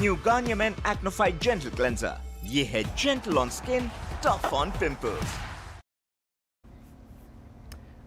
New Garnier Men Acno Fight Gentle Cleanser. ये है gentle on skin, tough on pimples.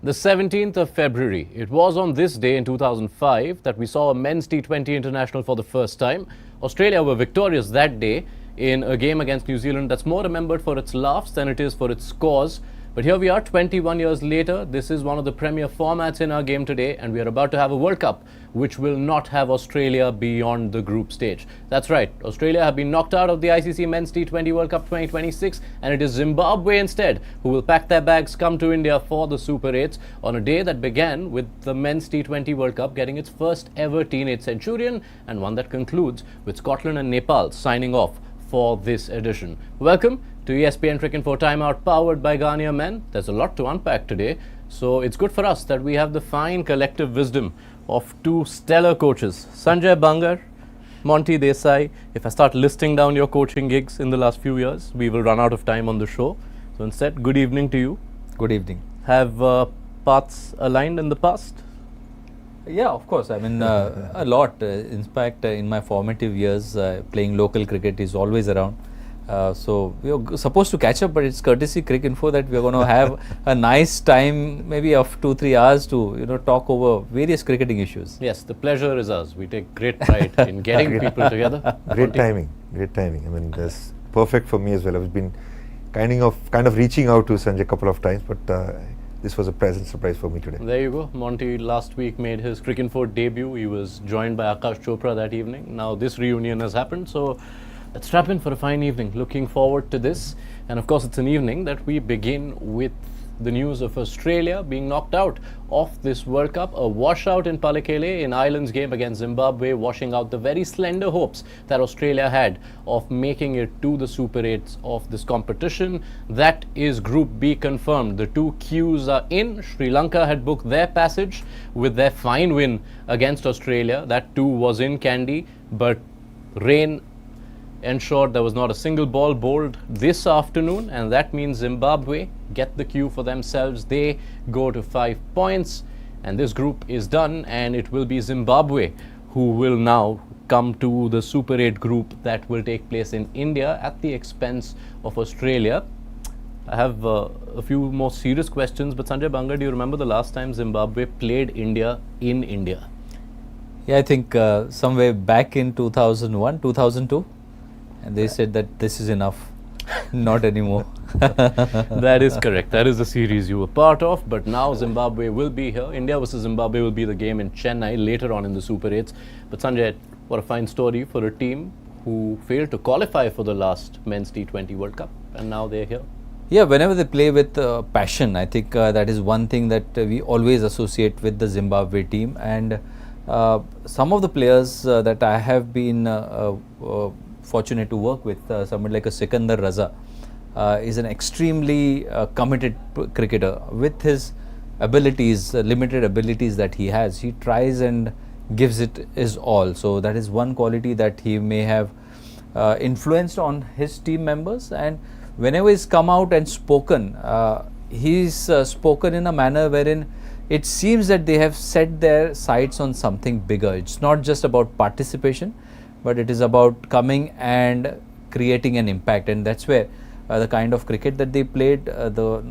The 17th of February. It was on this day in 2005 that we saw a men's T20 international for the first time. Australia were victorious that day in a game against New Zealand that's more remembered for its laughs than it is for its scores. But here we are 21 years later. This is one of the premier formats in our game today, and we are about to have a World Cup which will not have Australia beyond the group stage. That's right, Australia have been knocked out of the ICC Men's T20 World Cup 2026, and it is Zimbabwe instead who will pack their bags, come to India for the Super 8s on a day that began with the Men's T20 World Cup getting its first ever teenage centurion, and one that concludes with Scotland and Nepal signing off for this edition. Welcome to ESPN Cricket for Timeout, powered by Garnier Men. There's a lot to unpack today, so it's good for us that we have the fine collective wisdom of two stellar coaches, Sanjay Bangar, Monty Desai. If I start listing down your coaching gigs in the last few years, we will run out of time on the show. So instead, good evening to you. Good evening. Have paths aligned in the past? Yeah, of course. I mean, a lot. In fact, in my formative years, playing local cricket is always around. So we are supposed to catch up, but it's courtesy Cricket Info that we are going to have a nice time, maybe of 2-3 hours to talk over various cricketing issues. Yes, the pleasure is ours. We take great pride in getting people together. Great timing. I mean, that's perfect for me as well. I've been kind of reaching out to Sanjay a couple of times, but this was a pleasant surprise for me today. There you go. Monty last week made his Cricket Info debut. He was joined by Akash Chopra that evening. Now this reunion has happened, so let's strap in for a fine evening. Looking forward to this. And of course, it's an evening that we begin with the news of Australia being knocked out of this World Cup. A washout in Palekele in Ireland's game against Zimbabwe, washing out the very slender hopes that Australia had of making it to the Super 8s of this competition. That is Group B confirmed. The two queues are in. Sri Lanka had booked their passage with their fine win against Australia. That too was in Kandy, but rain ensured there was not a single ball bowled this afternoon, and that means Zimbabwe get the cue for themselves. They go to 5 points, and this group is done, and it will be Zimbabwe who will now come to the Super 8 group that will take place in India at the expense of Australia. I have a few more serious questions, but Sanjay Bangar, do you remember the last time Zimbabwe played India in India? Yeah, I think somewhere back in 2001, 2002. And they said that this is enough, not anymore. That is correct. That is the series you were part of. But now Zimbabwe will be here. India versus Zimbabwe will be the game in Chennai later on in the Super 8s. But Sanjay, what a fine story for a team who failed to qualify for the last Men's T20 World Cup. And now they're here. Yeah, whenever they play with passion, I think that is one thing that we always associate with the Zimbabwe team. And some of the players that I have been fortunate to work with, someone like a Sikandar Raza is an extremely committed cricketer. With his abilities, limited abilities that he has, he tries and gives it his all. So that is one quality that he may have influenced on his team members. And whenever he's come out and spoken, he's spoken in a manner wherein it seems that they have set their sights on something bigger. It's not just about participation, but it is about coming and creating an impact. And that's where the kind of cricket that they played, the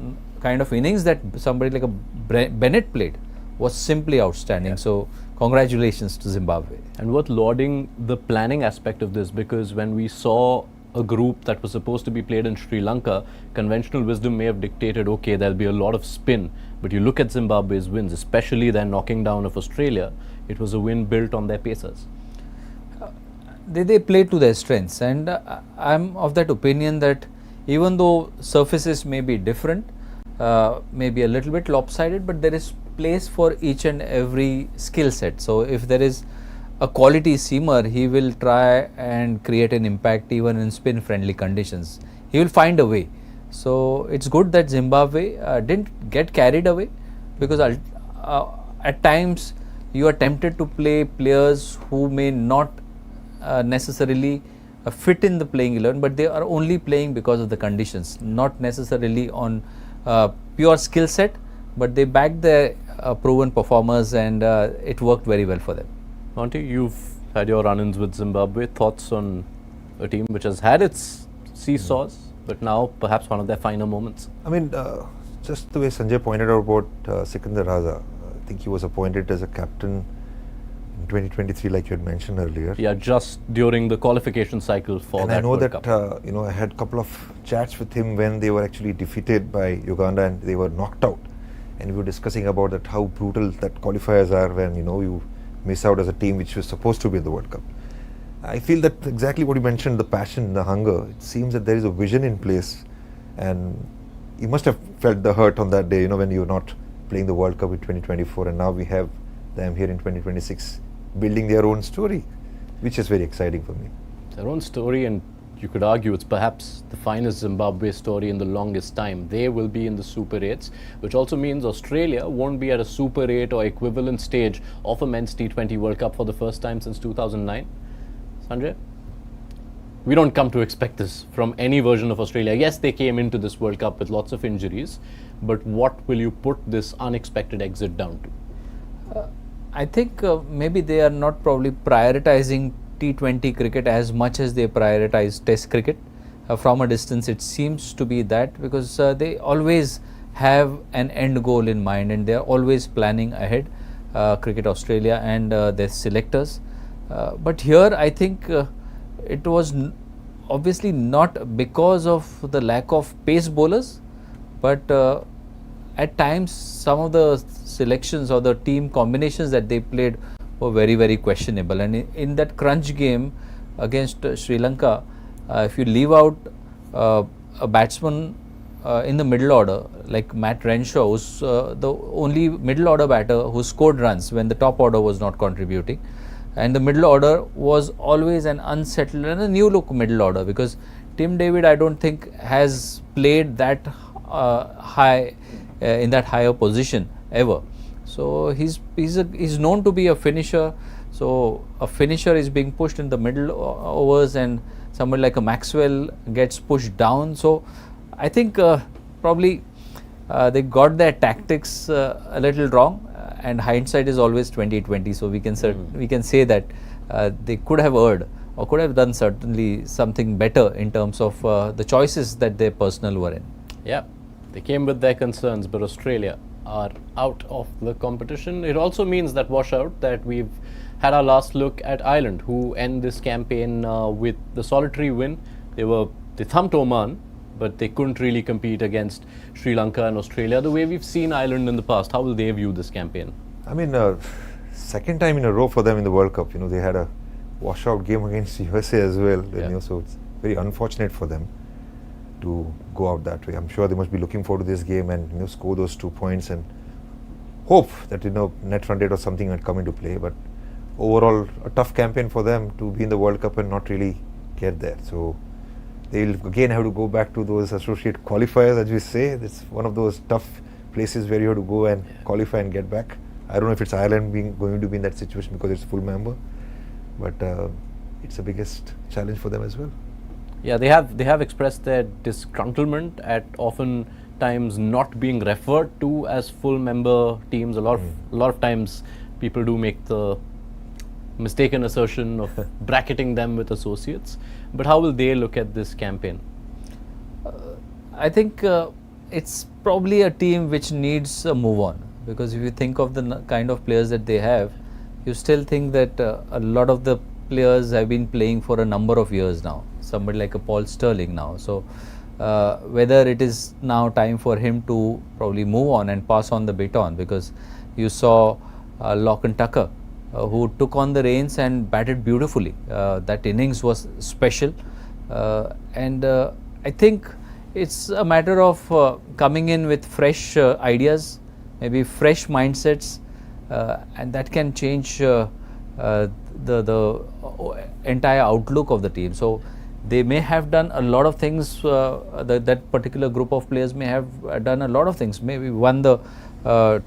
kind of innings that somebody like a Bennett played was simply outstanding. Yeah. So congratulations to Zimbabwe. And worth lauding the planning aspect of this, because when we saw a group that was supposed to be played in Sri Lanka, conventional wisdom may have dictated, okay, there'll be a lot of spin. But you look at Zimbabwe's wins, especially their knocking down of Australia, it was a win built on their pacers. They play to their strengths, and I'm of that opinion that even though surfaces may be different, maybe a little bit lopsided, but there is place for each and every skill set. So if there is a quality seamer, he will try and create an impact even in spin friendly conditions. He will find a way. So it's good that Zimbabwe didn't get carried away, because at times you are tempted to play players who may not necessarily fit in the playing 11, but they are only playing because of the conditions, not necessarily on pure skill set, but they backed their proven performers, and it worked very well for them. Monty, you've had your run-ins with Zimbabwe. Thoughts on a team which has had its seesaws, but now perhaps one of their finer moments? I mean, just the way Sanjay pointed out about Sikandar Raza, I think he was appointed as a captain in 2023, like you had mentioned earlier. Yeah, just during the qualification cycle for and that I know World that Cup. I had a couple of chats with him when they were actually defeated by Uganda and they were knocked out, and we were discussing about that how brutal that qualifiers are when you miss out as a team which was supposed to be in the World Cup. I feel that exactly what you mentioned, the passion, the hunger. It seems that there is a vision in place, and you must have felt the hurt on that day, when you're not playing the World Cup in 2024, and now we have them here in 2026 building their own story, which is very exciting for me. Their own story, and you could argue it's perhaps the finest Zimbabwe story in the longest time. They will be in the Super 8s, which also means Australia won't be at a Super 8 or equivalent stage of a men's T20 World Cup for the first time since 2009. Sanjay? We don't come to expect this from any version of Australia. Yes, they came into this World Cup with lots of injuries, but what will you put this unexpected exit down to? I think maybe they are not probably prioritizing T20 cricket as much as they prioritize Test cricket. From a distance, it seems to be that, because they always have an end goal in mind and they are always planning ahead, Cricket Australia and their selectors. But here I think it was obviously not because of the lack of pace bowlers, but at times some of the selections or the team combinations that they played were very, very questionable. And in that crunch game against Sri Lanka, if you leave out a batsman in the middle order like Matt Renshaw, who's the only middle order batter who scored runs when the top order was not contributing, and the middle order was always an unsettled and a new look middle order, because Tim David I don't think has played that high in that higher position ever. So he's known to be a finisher. So a finisher is being pushed in the middle overs, and somebody like a Maxwell gets pushed down. So I think probably they got their tactics a little wrong, and hindsight is always 20/20. So we can say that they could have erred or could have done certainly something better in terms of the choices that their personnel were in. Yeah, they came with their concerns, but Australia are out of the competition. It also means that washout that we've had our last look at Ireland, who end this campaign with the solitary win. They thumped Oman, but they couldn't really compete against Sri Lanka and Australia the way we've seen Ireland in the past. How will they view this campaign? I mean, second time in a row for them in the World Cup. They had a washout game against USA as well. Yeah. So it's very unfortunate for them to go out that way. I'm sure they must be looking forward to this game and score those 2 points and hope that net run rate or something might come into play. But overall, a tough campaign for them to be in the World Cup and not really get there. So they'll again have to go back to those associate qualifiers, as we say. It's one of those tough places where you have to go and qualify and get back. I don't know if it's Ireland going to be in that situation because it's full member, but it's the biggest challenge for them as well. Yeah, they have expressed their disgruntlement at often times not being referred to as full member teams. A lot of times people do make the mistaken assertion of bracketing them with associates. But how will they look at this campaign? I think it's probably a team which needs a move on, because if you think of the kind of players that they have, you still think that a lot of the players have been playing for a number of years now. Somebody like a Paul Sterling now. So whether it is now time for him to probably move on and pass on the baton, because you saw Lachlan Tucker, who took on the reins and batted beautifully. That innings was special, and I think it's a matter of coming in with fresh ideas, maybe fresh mindsets, and that can change the entire outlook of the team. So they may have done a lot of things, that particular group of players may have done a lot of things, maybe won the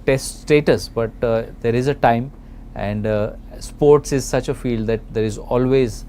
test status, but there is a time, and sports is such a field that there is always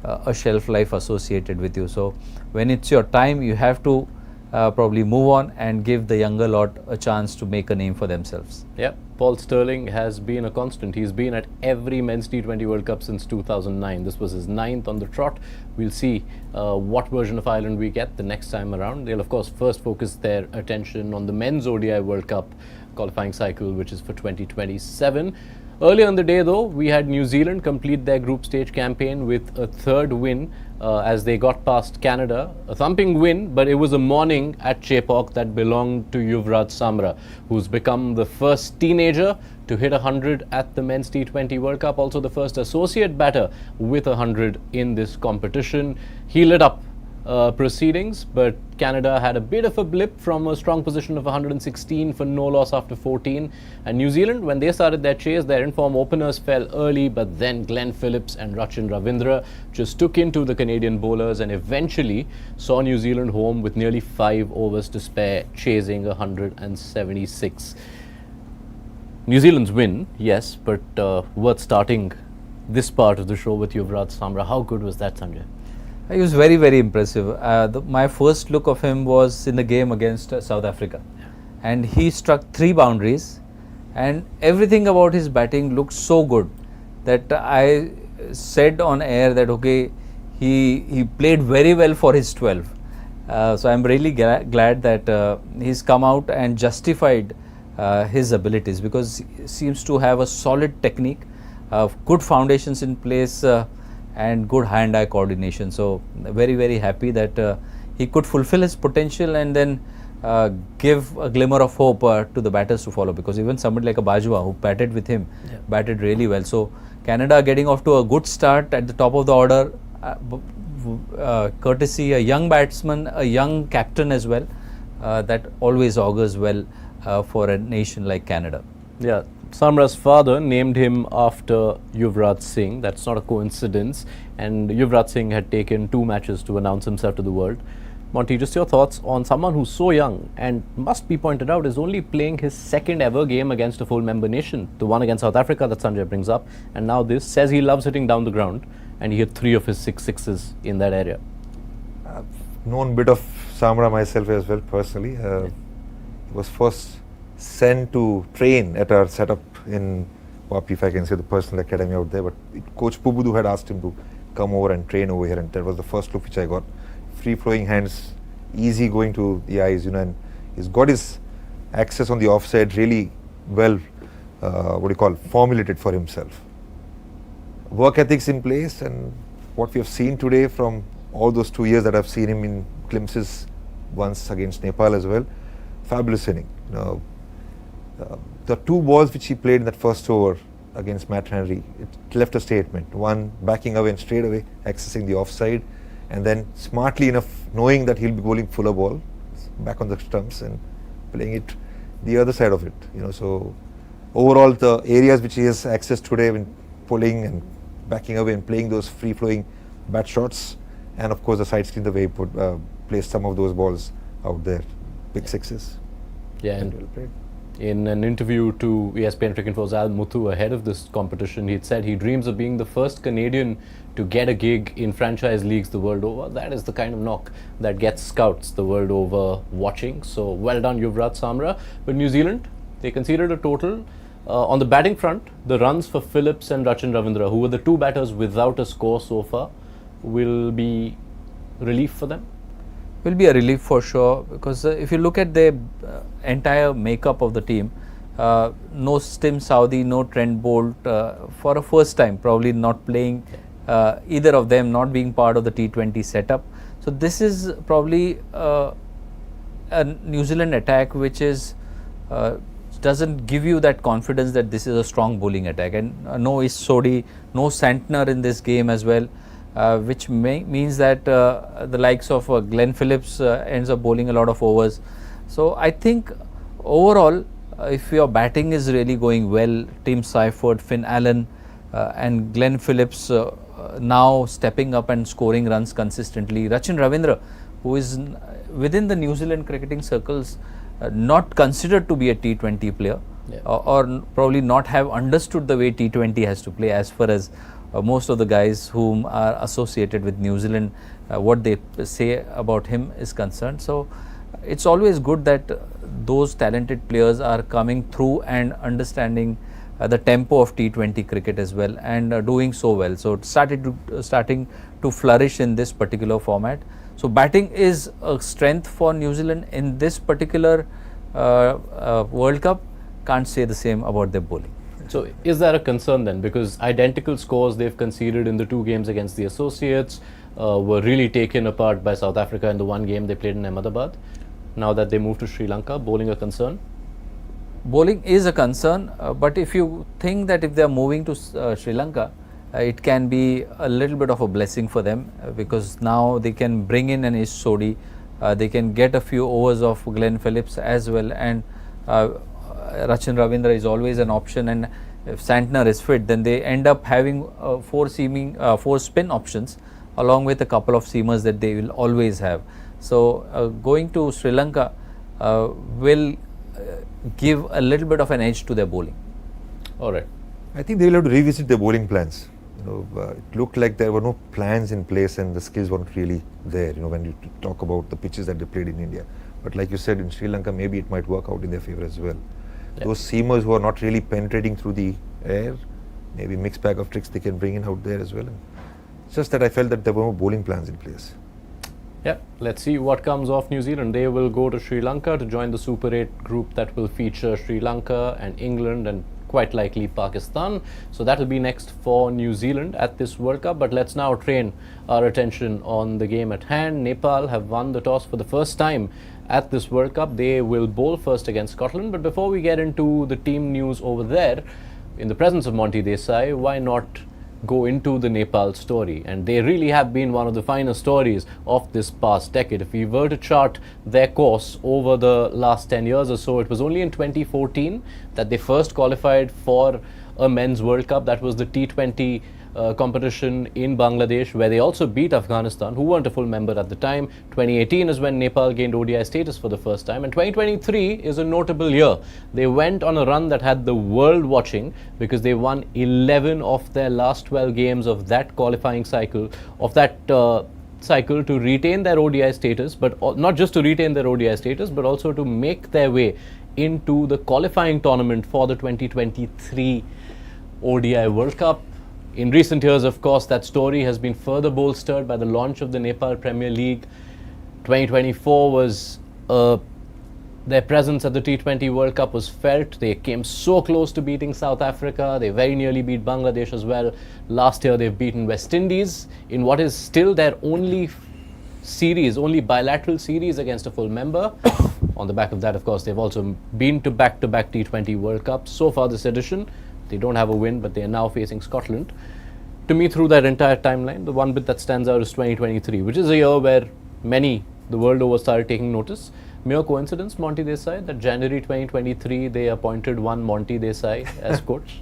a shelf life associated with you. So when it's your time, you have to probably move on and give the younger lot a chance to make a name for themselves. Yeah, Paul Sterling has been a constant. He's been at every men's T20 World Cup since 2009. This was his 9th on the trot. We'll see what version of Ireland we get the next time around. They'll, of course, first focus their attention on the men's ODI World Cup qualifying cycle, which is for 2027. Earlier in the day, though, we had New Zealand complete their group stage campaign with a 3rd win as they got past Canada. A thumping win, but it was a morning at Chepauk that belonged to Yuvraj Samra, who's become the first teenager to hit 100 at the men's T20 World Cup, also the first associate batter with 100 in this competition. He lit up proceedings, but Canada had a bit of a blip from a strong position of 116 for no loss after 14. And New Zealand, when they started their chase, their in-form openers fell early, but then Glenn Phillips and Rachin Ravindra just took into the Canadian bowlers and eventually saw New Zealand home with nearly 5 overs to spare, chasing 176. New Zealand's win, yes, but worth starting this part of the show with Yuvraj Samra. How good was that, Sanjay? He was very, very impressive. My first look of him was in the game against South Africa. And he struck 3 boundaries and everything about his batting looked so good that I said on air that, okay, he played very well for his 12. So I'm really glad that he's come out and justified his abilities, because he seems to have a solid technique, good foundations in place, and good hand-eye coordination. So very, very happy that he could fulfill his potential and then give a glimmer of hope to the batters to follow, because even somebody like a Bajwa who batted with him batted really well. So Canada getting off to a good start at the top of the order, courtesy a young batsman, a young captain as well, that always augurs well for a nation like Canada. Yeah, Samra's father named him after Yuvraj Singh. That's not a coincidence. And Yuvraj Singh had taken 2 matches to announce himself to the world. Monty, just your thoughts on someone who's so young and must be pointed out is only playing his 2nd ever game against a full member nation. The one against South Africa that Sanjay brings up. And now this, says he loves hitting down the ground. And he hit 3 of his 6 sixes in that area. I've known a bit of Samra myself as well personally. He was first sent to train at our setup in Wapi, if I can say the personal academy out there, but Coach Pubudu had asked him to come over and train over here, and that was the first look which I got. Free flowing hands, easy going to the eyes, and he's got his access on the offside really well, formulated for himself. Work ethics in place, and what we have seen today from all those 2 years that I've seen him in glimpses, once against Nepal as well, fabulous inning. The 2 balls which he played in that first over against Matt Henry, it left a statement. One, backing away and straight away accessing the offside, and then smartly enough knowing that he'll be bowling fuller ball back on the stumps and playing it the other side of it. So overall the areas which he has access today when pulling and backing away and playing those free flowing bat shots, and of course the side screen, the way he put placed some of those balls out there, big sixes. Yeah, and well played. In an interview to ESPN Cricket Info's Al Muthu ahead of this competition, he'd said he dreams of being the first Canadian to get a gig in franchise leagues the world over. That is the kind of knock that gets scouts the world over watching. So well done, Yuvraj Samra. But New Zealand, they conceded a total. On the batting front, the runs for Phillips and Rachin Ravindra, who were the 2 batters without a score so far, will be relief for them. Will be a relief for sure, because if you look at the entire makeup of the team, no Tim Saudi, no Trent Bolt, for a first time probably not playing, either of them not being part of the T20 setup. So this is probably a New Zealand attack which is doesn't give you that confidence that this is a strong bowling attack. And no Sodi, no Santner in this game as well. Which means that the likes of Glenn Phillips ends up bowling a lot of overs. So I think overall, if your batting is really going well, Tim Seifert, Finn Allen and Glenn Phillips now stepping up and scoring runs consistently. Rachin Ravindra, who is within the New Zealand cricketing circles not considered to be a T20 player, or probably not have understood the way T20 has to play as far as most of the guys whom are associated with New Zealand, what they say about him is concerned. So it's always good that those talented players are coming through and understanding the tempo of T20 cricket as well, and doing so well. So it starting to flourish in this particular format. So batting is a strength for New Zealand in this particular World Cup. Can't say the same about their bowling. So is that a concern then? Because identical scores they've conceded in the 2 games against the associates were really taken apart by South Africa in the 1 game they played in Ahmedabad. Now that they move to Sri Lanka, bowling a concern? Bowling is a concern, but if you think that if they are moving to Sri Lanka, it can be a little bit of a blessing for them, because now they can bring in an Ish Sodhi, they can get a few overs of Glenn Phillips as well, and Rachin Ravindra is always an option, and if Santner is fit, then they end up having 4 spin options along with a couple of seamers that they will always have. So going to Sri Lanka will give a little bit of an edge to their bowling. All right. I think they will have to revisit their bowling plans. It looked like there were no plans in place and the skills weren't really there, when you talk about the pitches that they played in India. But like you said, in Sri Lanka, maybe it might work out in their favour as well. Yep. Those seamers who are not really penetrating through the air, maybe mixed bag of tricks they can bring in out there as well. And it's just that I felt that there were no bowling plans in place. Yeah, let's see what comes off New Zealand. They will go to Sri Lanka to join the Super 8 group that will feature Sri Lanka and England and quite likely Pakistan. So that will be next for New Zealand at this World Cup. But let's now train our attention on the game at hand. Nepal have won the toss for the first time at this World Cup. They will bowl first against Scotland. But before we get into the team news over there, in the presence of Monty Desai, why not go into the Nepal story? And they really have been one of the finest stories of this past decade. If we were to chart their course over the last 10 years or so, it was only in 2014 that they first qualified for a men's World Cup. That was the T20 competition in Bangladesh, where they also beat Afghanistan, who weren't a full member at the time. 2018 is when Nepal gained ODI status for the first time, and 2023 is a notable year. They went on a run that had the world watching, because they won 11 of their last 12 games of that qualifying cycle, to retain their ODI status, but not just to retain their ODI status, but also to make their way into the qualifying tournament for the 2023 ODI World Cup. In recent years, of course, that story has been further bolstered by the launch of the Nepal Premier League. 2024 was their presence at the T20 World Cup was felt. They came so close to beating South Africa. They very nearly beat Bangladesh as well. Last year, they've beaten West Indies in what is still their only bilateral series against a full member. On the back of that, of course, they've also been to back-to-back T20 World Cups. So far this edition, they don't have a win, but they are now facing Scotland. To me, through that entire timeline, the one bit that stands out is 2023, which is a year where many the world over started taking notice. Mere coincidence, Monty Desai, that January 2023 they appointed one Monty Desai as coach?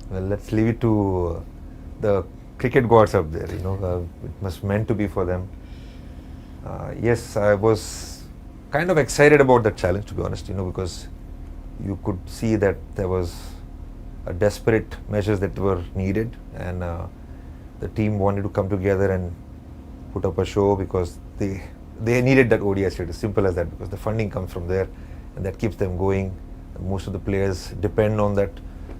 Well, let's leave it to the cricket gods up there. It was meant to be for them. Yes, I was kind of excited about that challenge, to be honest, because you could see that there was a desperate measures that were needed, and the team wanted to come together and put up a show, because they needed that ODI status, simple as that, because the funding comes from there and that keeps them going. Most of the players depend on that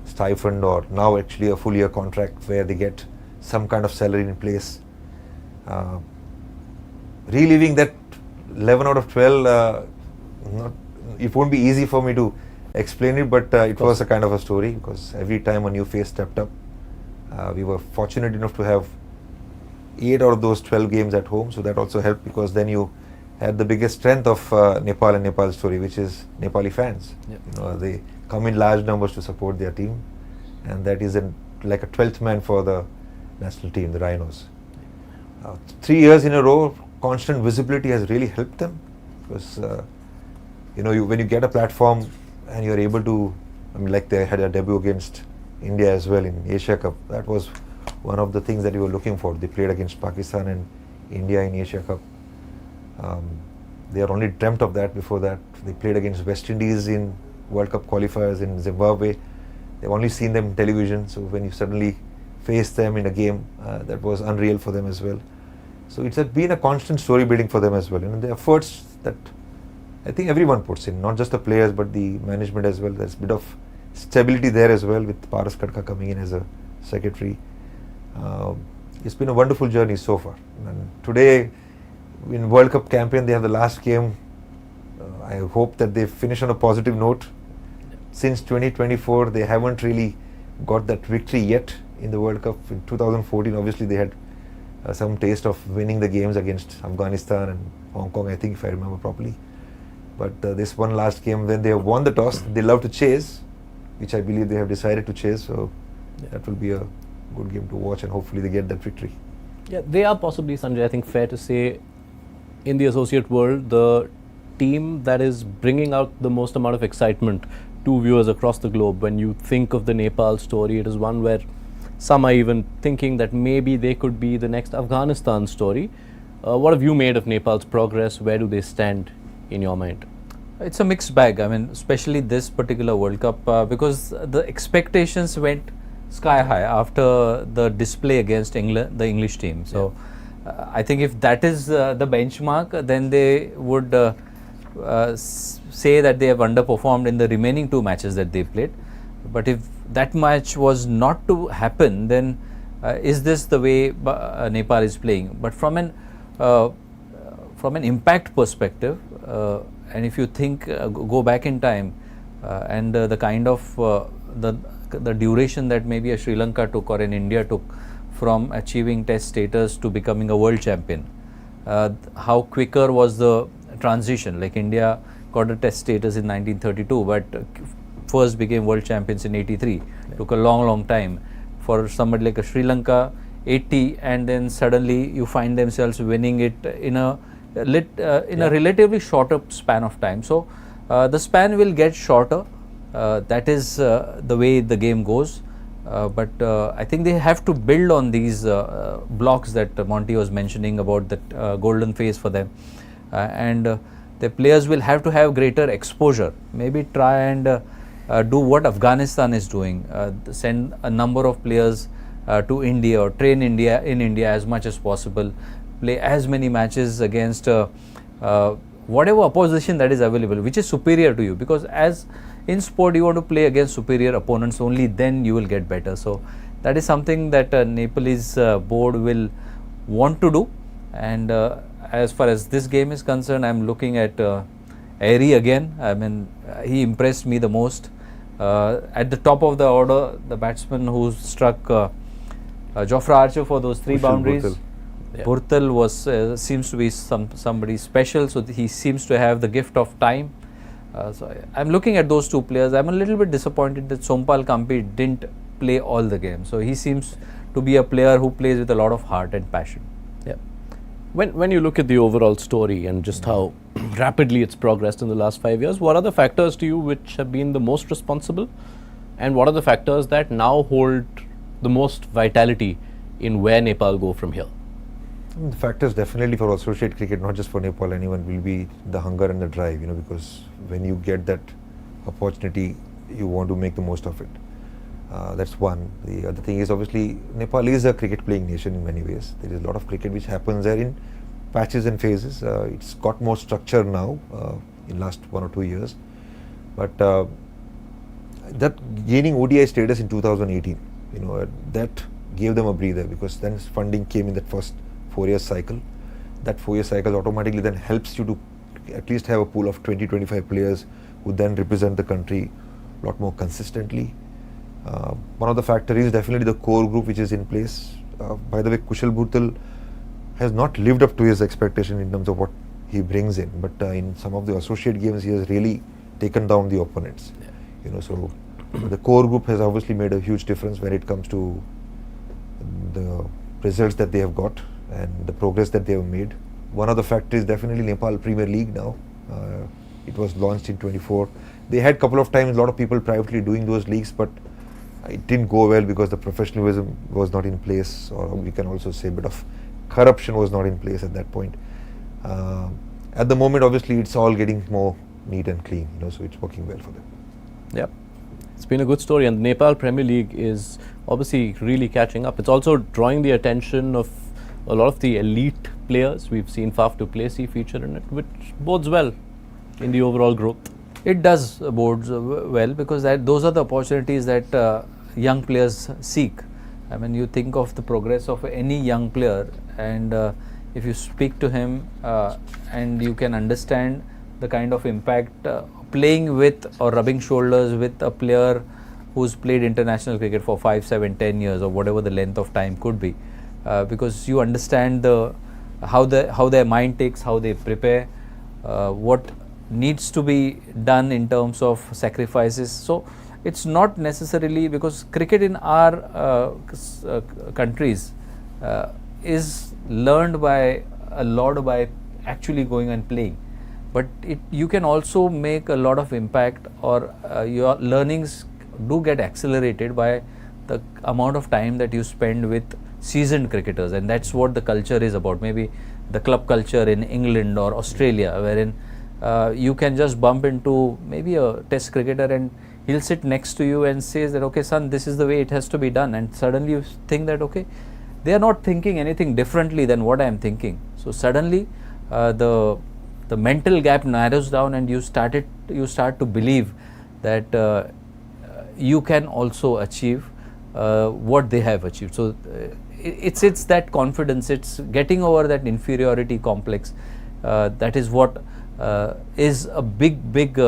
stipend, or now actually a full year contract where they get some kind of salary in place. Reliving that 11 out of 12, it won't be easy for me to explain it, but it was a kind of a story, because every time a new face stepped up, we were fortunate enough to have 8 out of those 12 games at home, so that also helped, because then you had the biggest strength of Nepal and Nepal's story, which is Nepali fans. Yep. They come in large numbers to support their team, and that is like a 12th man for the national team, the Rhinos. 3 years in a row, constant visibility has really helped them, because when you get a platform and you're able to, like they had a debut against India as well in Asia Cup. That was one of the things that we were looking for. They played against Pakistan and India in Asia Cup. They had only dreamt of that before that. They played against West Indies in World Cup qualifiers in Zimbabwe. They've only seen them on television, so when you suddenly face them in a game, that was unreal for them as well. So it's been a constant story building for them as well. The efforts that I think everyone puts in, not just the players but the management as well. There's a bit of stability there as well with Paras Khadka coming in as a secretary. It's been a wonderful journey so far. And today, in World Cup campaign, they have the last game. I hope that they finish on a positive note. Since 2024, they haven't really got that victory yet in the World Cup. In 2014, obviously, they had some taste of winning the games against Afghanistan and Hong Kong, I think, if I remember properly. But this one last game, when they have won the toss, they love to chase, which I believe they have decided to chase. So that will be a good game to watch, and hopefully they get that victory. Yeah, they are possibly, Sanjay, I think fair to say, in the associate world, the team that is bringing out the most amount of excitement to viewers across the globe. When you think of the Nepal story, it is one where some are even thinking that maybe they could be the next Afghanistan story. What have you made of Nepal's progress? Where do they stand in your mind? It's a mixed bag. I mean, especially this particular World Cup, because the expectations went sky high after the display against England, the English team. So I think if that is the benchmark, then they would say that they have underperformed in the remaining two matches that they played. But if that match was not to happen, then is this the way Nepal is playing? But from an impact perspective, and if you think go back in time and the kind of the duration that maybe a Sri Lanka took or an India took from achieving test status to becoming a world champion, how quicker was the transition? Like India got a test status in 1932, but first became world champions in 83. Took a long time. For somebody like a Sri Lanka, 80, and then suddenly you find themselves winning it in a relatively shorter span of time. So the span will get shorter. That is the way the game goes. But I think they have to build on these blocks that Monty was mentioning about that golden phase for them, and the players will have to have greater exposure. Maybe try and do what Afghanistan is doing, send a number of players to India or train India in India as much as possible, play as many matches against whatever opposition that is available, which is superior to you, because as in sport you want to play against superior opponents, only then you will get better. So that is something that Nepalese board will want to do. And as far as this game is concerned, I am looking at Airy again. I mean, he impressed me the most. At the top of the order, the batsman who struck Jofra Archer for those three boundaries. Burtal was seems to be somebody special, so he seems to have the gift of time. So I'm looking at those two players. I'm a little bit disappointed that Sompal Kampi didn't play all the games. So he seems to be a player who plays with a lot of heart and passion. Yeah. When you look at the overall story and just how rapidly it's progressed in the last 5 years, what are the factors to you which have been the most responsible, and what are the factors that now hold the most vitality in where Nepal go from here? The factors definitely for associate cricket, not just for Nepal, anyone, will be the hunger and the drive, because when you get that opportunity, you want to make the most of it. That's one. The other thing is, obviously, Nepal is a cricket playing nation in many ways. There is a lot of cricket which happens there in patches and phases. It's got more structure now in last 1 or 2 years. But that gaining ODI status in 2018, that gave them a breather, because then funding came in that first 4-year cycle. That 4-year cycle automatically then helps you to at least have a pool of 20-25 players who then represent the country a lot more consistently. One of the factors is definitely the core group which is in place. By the way, Kushal Bhutal has not lived up to his expectation in terms of what he brings in, but in some of the associate games he has really taken down the opponents. So the core group has obviously made a huge difference when it comes to the results that they have got and the progress that they have made. One of the factors is definitely Nepal Premier League now. It was launched in 24. They had a couple of times a lot of people privately doing those leagues, but it didn't go well because the professionalism was not in place, or we can also say a bit of corruption was not in place at that point. At the moment, obviously, it's all getting more neat and clean, so it's working well for them. Yep. It's been a good story, and the Nepal Premier League is obviously really catching up. It's also drawing the attention of a lot of the elite players. We've seen Faf du Plessis feature in it, which bodes well in the overall growth. It does bodes well, because those are the opportunities that young players seek. I mean, you think of the progress of any young player, and if you speak to him and you can understand the kind of impact playing with or rubbing shoulders with a player who's played international cricket for 5, 7, 10 years or whatever the length of time could be, because you understand how their mind ticks, how they prepare, what needs to be done in terms of sacrifices. So it's not necessarily, because cricket in our countries is learned by a lot by actually going and playing, but you can also make a lot of impact, or your learnings do get accelerated by the amount of time that you spend with seasoned cricketers. And that's what the culture is about. Maybe the club culture in England or Australia, wherein you can just bump into maybe a test cricketer and he'll sit next to you and says that, okay son, this is the way it has to be done, and suddenly you think that, okay, they are not thinking anything differently than what I am thinking. So suddenly the mental gap narrows down, and you start to believe that you can also achieve what they have achieved. So it's that confidence, it's getting over that inferiority complex. That is what is a big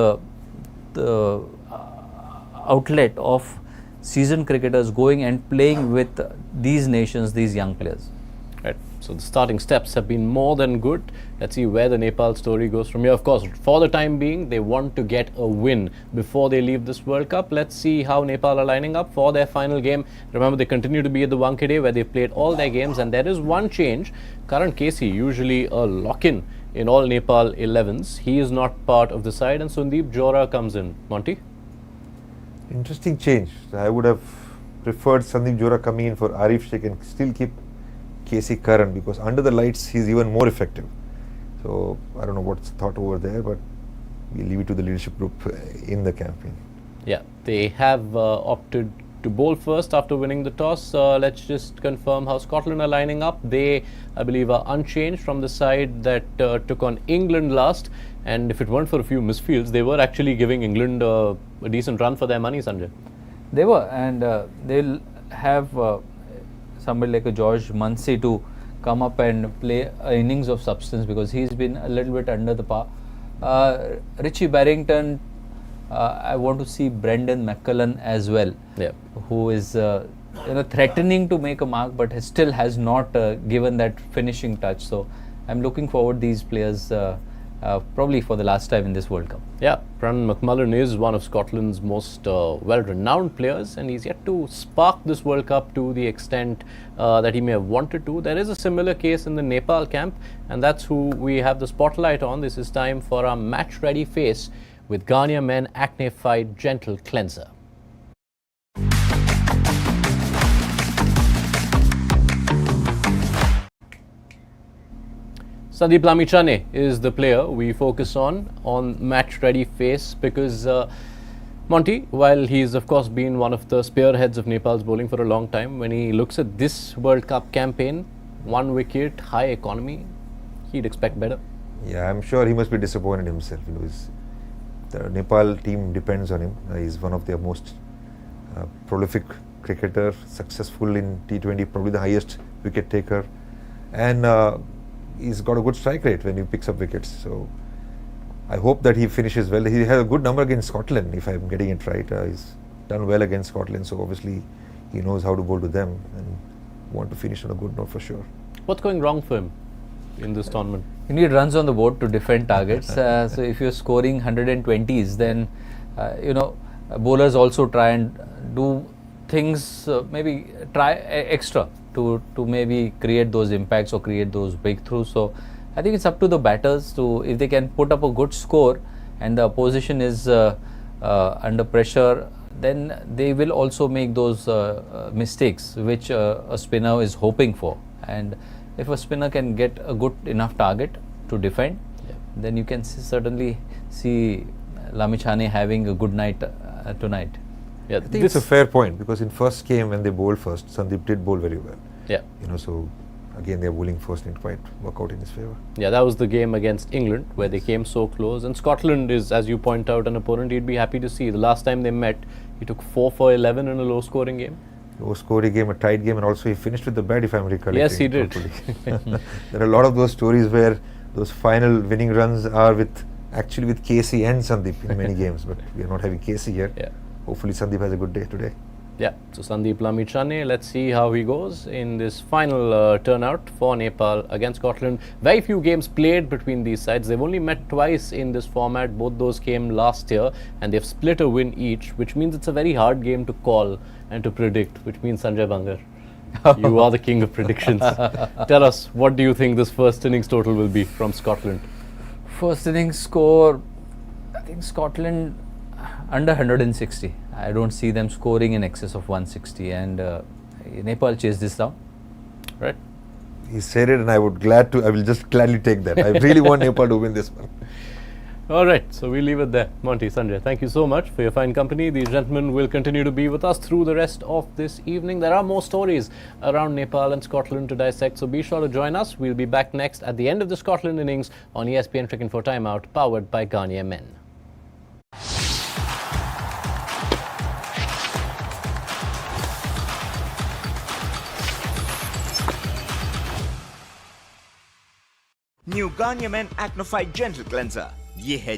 outlet of seasoned cricketers going and playing with these nations, these young players. Right. So the starting steps have been more than good. Let's see where the Nepal story goes from here. Of course, for the time being, they want to get a win before they leave this World Cup. Let's see how Nepal are lining up for their final game. Remember, they continue to be at the Wankhede, where they've played all their games, and there is one change. Karan Casey, usually a lock-in in all Nepal 11s, he is not part of the side, and Sundeep Johra comes in. Monty? Interesting change. I would have preferred Sandeep Johra coming in for Arif Sheikh and still keep Casey Karan, because under the lights he's even more effective. So I don't know what's thought over there, but we leave it to the leadership group in the campaign. Yeah, they have opted to bowl first after winning the toss. Let's just confirm how Scotland are lining up. They, I believe, are unchanged from the side that took on England last. And if it weren't for a few misfields, they were actually giving England a decent run for their money, Sanjay. They were, and they'll have somebody like a George Munsey to come up and play innings of substance, because he's been a little bit under the par. Richie Barrington, I want to see Brendan McCullum as well, who is threatening to make a mark, but still has not given that finishing touch. So I'm looking forward these players probably for the last time in this World Cup. Yeah, Brendan McCullum is one of Scotland's most well-renowned players, and he's yet to spark this World Cup to the extent that he may have wanted to. There is a similar case in the Nepal camp, and that's who we have the spotlight on. This is time for our match-ready face with Garnier Men Acne Fight Gentle Cleanser. Sandeep Lamichhane is the player we focus on match-ready face, because Monty, while he's of course been one of the spearheads of Nepal's bowling for a long time, when he looks at this World Cup campaign, 1 wicket, high economy, he'd expect better. Yeah, I'm sure he must be disappointed himself. The Nepal team depends on him. He's one of their most prolific cricketer, successful in T20, probably the highest wicket taker, and he's got a good strike rate when he picks up wickets. So I hope that he finishes well. He has a good number against Scotland, if I'm getting it right. He's done well against Scotland, so obviously he knows how to bowl to them and want to finish on a good note for sure. What's going wrong for him in this tournament? You need runs on the board to defend targets. So if you're scoring 120s, then bowlers also try and do things, maybe try extra to maybe create those impacts or create those breakthroughs. So I think it's up to the batters to, if they can put up a good score and the opposition is under pressure, then they will also make those mistakes which a spinner is hoping for. And if a spinner can get a good enough target to defend, then you can certainly see Lamichhane having a good night tonight. Yeah, I think it's a fair point, because in first game when they bowled first, Sandeep did bowl very well. Yeah. So again their bowling first didn't quite work out in his favour. Yeah, that was the game against England where they came so close. And Scotland is, as you point out, an opponent he'd be happy to see. The last time they met, he took 4 for 11 in a low-scoring game. Low-scoring game, a tight game, and also he finished with the bat, if I'm recollecting. Yes, he did. There are a lot of those stories where those final winning runs are actually with KC and Sandeep in many games, but we are not having KC here. Yeah. Hopefully Sandeep has a good day today. Yeah, so Sandeep Lamichhane, let's see how he goes in this final turnout for Nepal against Scotland. Very few games played between these sides. They've only met twice in this format. Both those came last year and they've split a win each, which means it's a very hard game to call and to predict, which means Sanjay Bangar, you are the king of predictions. Tell us, what do you think this first innings total will be from Scotland? First innings score, I think Scotland under 160. I don't see them scoring in excess of 160, and Nepal chase this down. Right? He said it and I will just gladly take that. I really want Nepal to win this one. All right, so we leave it there. Monty, Sanjay, thank you so much for your fine company. These gentlemen will continue to be with us through the rest of this evening. There are more stories around Nepal and Scotland to dissect, so be sure to join us. We'll be back next at the end of the Scotland innings on ESPN Cricket for Timeout, powered by Garnier Men. New Garnier Men Acno Fight Gentle Cleanser. ये है